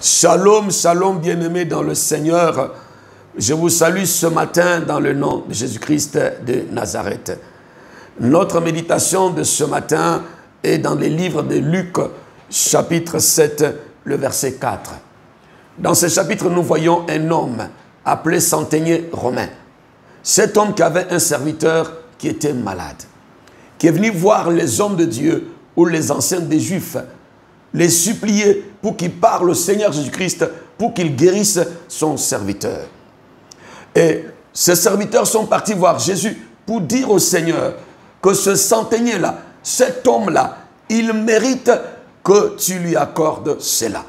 Shalom, shalom, bien-aimés dans le Seigneur. Je vous salue ce matin dans le nom de Jésus-Christ de Nazareth. Notre méditation de ce matin est dans les livres de Luc, chapitre 7, le verset 4. Dans ce chapitre, nous voyons un homme appelé centenier romain. Cet homme qui avait un serviteur qui était malade, qui est venu voir les hommes de Dieu ou les anciens des Juifs, les supplier pour qu'il parle au Seigneur Jésus-Christ, pour qu'il guérisse son serviteur. Et ces serviteurs sont partis voir Jésus pour dire au Seigneur que ce centenier-là, cet homme-là, il mérite que tu lui accordes cela.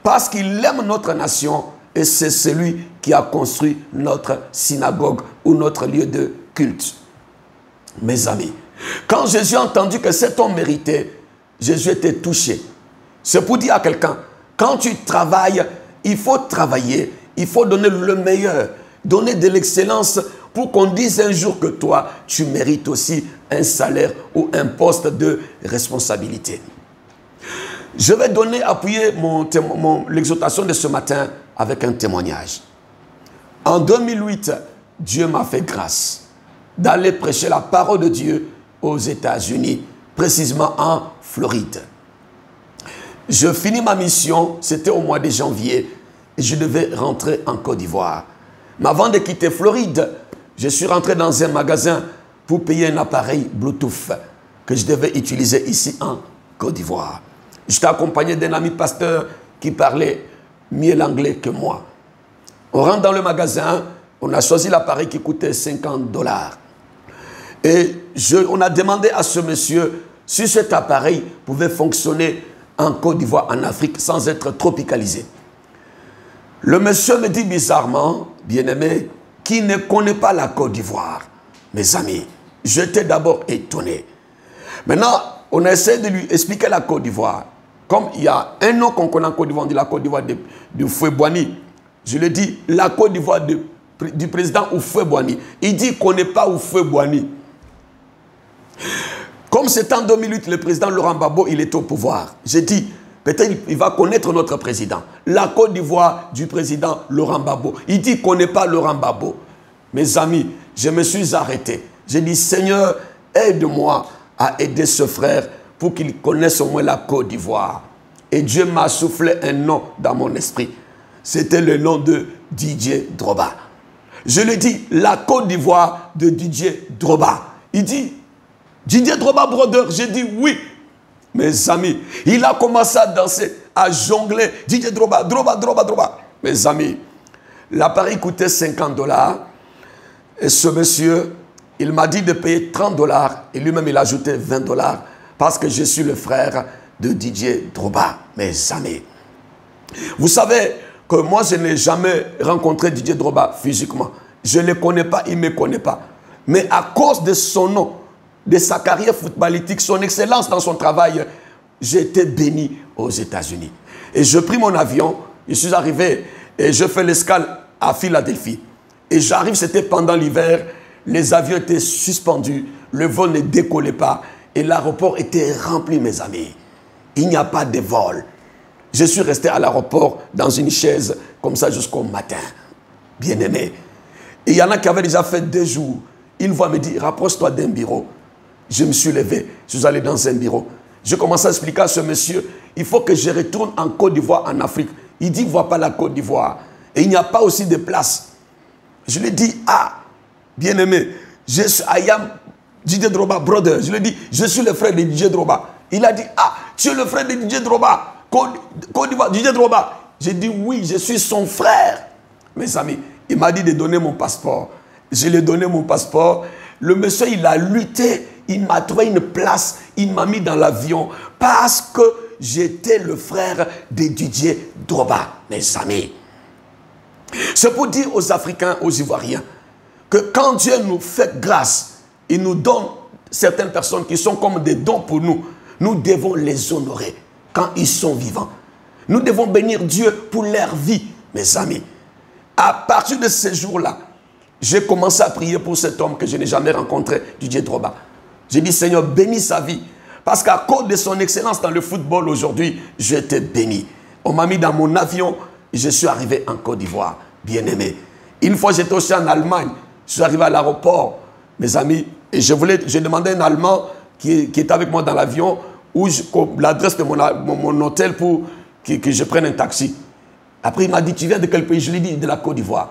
Parce qu'il aime notre nation et c'est celui qui a construit notre synagogue ou notre lieu de culte. Mes amis, quand Jésus a entendu que cet homme méritait, Jésus était touché. C'est pour dire à quelqu'un, quand tu travailles, il faut travailler, il faut donner le meilleur, donner de l'excellence pour qu'on dise un jour que toi, tu mérites aussi un salaire ou un poste de responsabilité. Je vais appuyer l'exhortation de ce matin avec un témoignage. En 2008, Dieu m'a fait grâce d'aller prêcher la parole de Dieu aux États-Unis, précisément en Floride. Je finis ma mission, c'était au mois de janvier, et je devais rentrer en Côte d'Ivoire. Mais avant de quitter Floride, je suis rentré dans un magasin pour payer un appareil Bluetooth que je devais utiliser ici en Côte d'Ivoire. J'étais accompagné d'un ami pasteur qui parlait mieux l'anglais que moi. On rentre dans le magasin, on a choisi l'appareil qui coûtait $50. Et on a demandé à ce monsieur si cet appareil pouvait fonctionner en Côte d'Ivoire, en Afrique, sans être tropicalisé. Le monsieur me dit bizarrement, bien-aimé, qui ne connaît pas la Côte d'Ivoire. Mes amis, j'étais d'abord étonné. Maintenant, on a essayé de lui expliquer la Côte d'Ivoire. Comme il y a un nom qu'on connaît en Côte d'Ivoire, on dit la Côte d'Ivoire de Houphouët-Boigny. Je lui dis, la Côte d'Ivoire du président Houphouët-Boigny. Il dit qu'on n'est pas Houphouët-Boigny. Comme c'est en 2008, le président Laurent Gbagbo, il est au pouvoir. J'ai dit, peut-être il va connaître notre président. La Côte d'Ivoire du président Laurent Gbagbo. Il dit qu'on n'est pas Laurent Gbagbo. Mes amis, je me suis arrêté. J'ai dit, Seigneur, aide-moi à aider ce frère pour qu'il connaisse au moins la Côte d'Ivoire. Et Dieu m'a soufflé un nom dans mon esprit. C'était le nom de Didier Drogba. Je lui dis, la Côte d'Ivoire de Didier Drogba. Il dit, Didier Drogba, brother, j'ai dit oui. Mes amis, il a commencé à danser, à jongler. Didier Drogba, Drogba. Mes amis, l'appareil coûtait $50. Et ce monsieur, il m'a dit de payer $30. Et lui-même, il a ajouté $20 parce que je suis le frère de Didier Drogba. Mes amis, vous savez que moi, je n'ai jamais rencontré Didier Drogba physiquement. Je ne le connais pas, il ne me connaît pas. Mais à cause de son nom, de sa carrière footballistique, son excellence dans son travail, j'ai été béni aux États-Unis. Et je pris mon avion, je suis arrivé et je fais l'escale à Philadelphie. Et j'arrive, c'était pendant l'hiver, les avions étaient suspendus, le vol ne décollait pas et l'aéroport était rempli, mes amis. Il n'y a pas de vol. Je suis resté à l'aéroport dans une chaise comme ça jusqu'au matin. Bien aimé. Et il y en a qui avaient déjà fait 2 jours. Une voix me dit, rapproche-toi d'un bureau. Je me suis levé, je suis allé dans un bureau. Je commence à expliquer à ce monsieur, il faut que je retourne en Côte d'Ivoire, en Afrique. Il dit, vois pas la Côte d'Ivoire. Et il n'y a pas aussi de place. Je lui dis, ah, bien-aimé, I am Didier Drogba, brother. Je lui dis, je suis le frère de Didier Drogba. Il a dit, ah, tu es le frère de Didier Drogba. Côte d'Ivoire, Didier Drogba. J'ai dit, oui, je suis son frère. Mes amis, il m'a dit de donner mon passeport. Je lui ai donné mon passeport. Le monsieur, il a lutté. Il m'a trouvé une place, il m'a mis dans l'avion parce que j'étais le frère de Didier Drogba, mes amis. C'est pour dire aux Africains, aux Ivoiriens, que quand Dieu nous fait grâce, il nous donne certaines personnes qui sont comme des dons pour nous. Nous devons les honorer quand ils sont vivants. Nous devons bénir Dieu pour leur vie, mes amis. À partir de ce jour-là, j'ai commencé à prier pour cet homme que je n'ai jamais rencontré, Didier Drogba. J'ai dit, Seigneur, bénis sa vie. Parce qu'à cause de son excellence dans le football aujourd'hui, j'étais béni. On m'a mis dans mon avion et je suis arrivé en Côte d'Ivoire, bien-aimé. Une fois, j'étais aussi en Allemagne. Je suis arrivé à l'aéroport, mes amis, et j'ai demandé à un Allemand qui était avec moi dans l'avion, l'adresse de mon hôtel pour que je prenne un taxi. Après, il m'a dit, tu viens de quel pays? Je lui ai dit, de la Côte d'Ivoire.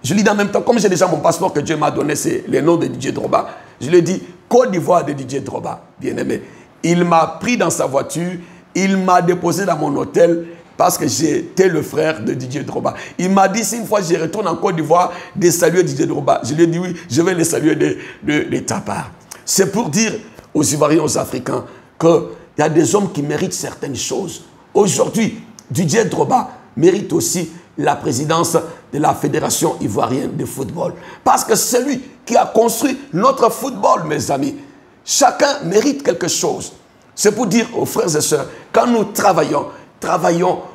Je lui ai dit en même temps, comme j'ai déjà mon passeport que Dieu m'a donné, c'est le nom de Didier Drogba, je lui ai dit, Côte d'Ivoire de Didier Drogba, bien-aimé. Il m'a pris dans sa voiture, il m'a déposé dans mon hôtel, parce que j'étais le frère de Didier Drogba. Il m'a dit, si une fois je retourne en Côte d'Ivoire, de saluer Didier Drogba. Je lui ai dit, oui, je vais les saluer de ta part. C'est pour dire aux Ivoiriens, aux Africains, qu'il y a des hommes qui méritent certaines choses. Aujourd'hui, Didier Drogba mérite aussi la présidence de la Fédération ivoirienne de football. Parce que c'est lui qui a construit notre football, mes amis. Chacun mérite quelque chose. C'est pour dire aux frères et sœurs, quand nous travaillons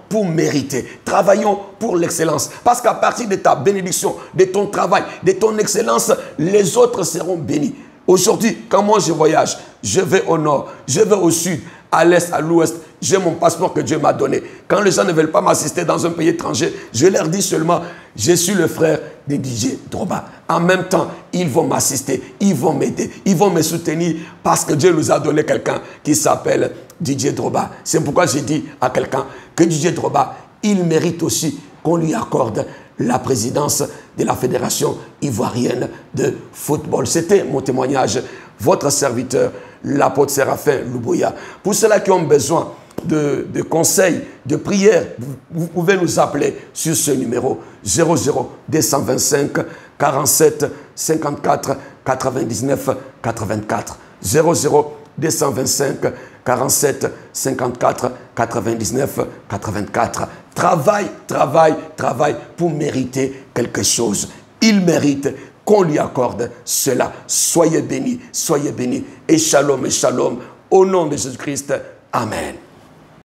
pour mériter, travaillons pour l'excellence. Parce qu'à partir de ta bénédiction, de ton travail, de ton excellence, les autres seront bénis. Aujourd'hui, quand moi je voyage, je vais au nord, je vais au sud, à l'est, à l'ouest, j'ai mon passeport que Dieu m'a donné. Quand les gens ne veulent pas m'assister dans un pays étranger, je leur dis seulement, je suis le frère de Didier Drogba. En même temps, ils vont m'assister, ils vont m'aider, ils vont me soutenir parce que Dieu nous a donné quelqu'un qui s'appelle Didier Drogba. C'est pourquoi j'ai dit à quelqu'un que Didier Drogba, il mérite aussi qu'on lui accorde la présidence de la Fédération ivoirienne de football. C'était mon témoignage. Votre serviteur, l'apôtre Séraphin Louboya. Pour ceux-là qui ont besoin de conseils, de prières, vous pouvez nous appeler sur ce numéro 00 225 47 54 99 84. 00 225 47 54 99 84. Travaille pour mériter quelque chose. Il mérite qu'on lui accorde cela. Soyez bénis. Et shalom, au nom de Jésus-Christ. Amen.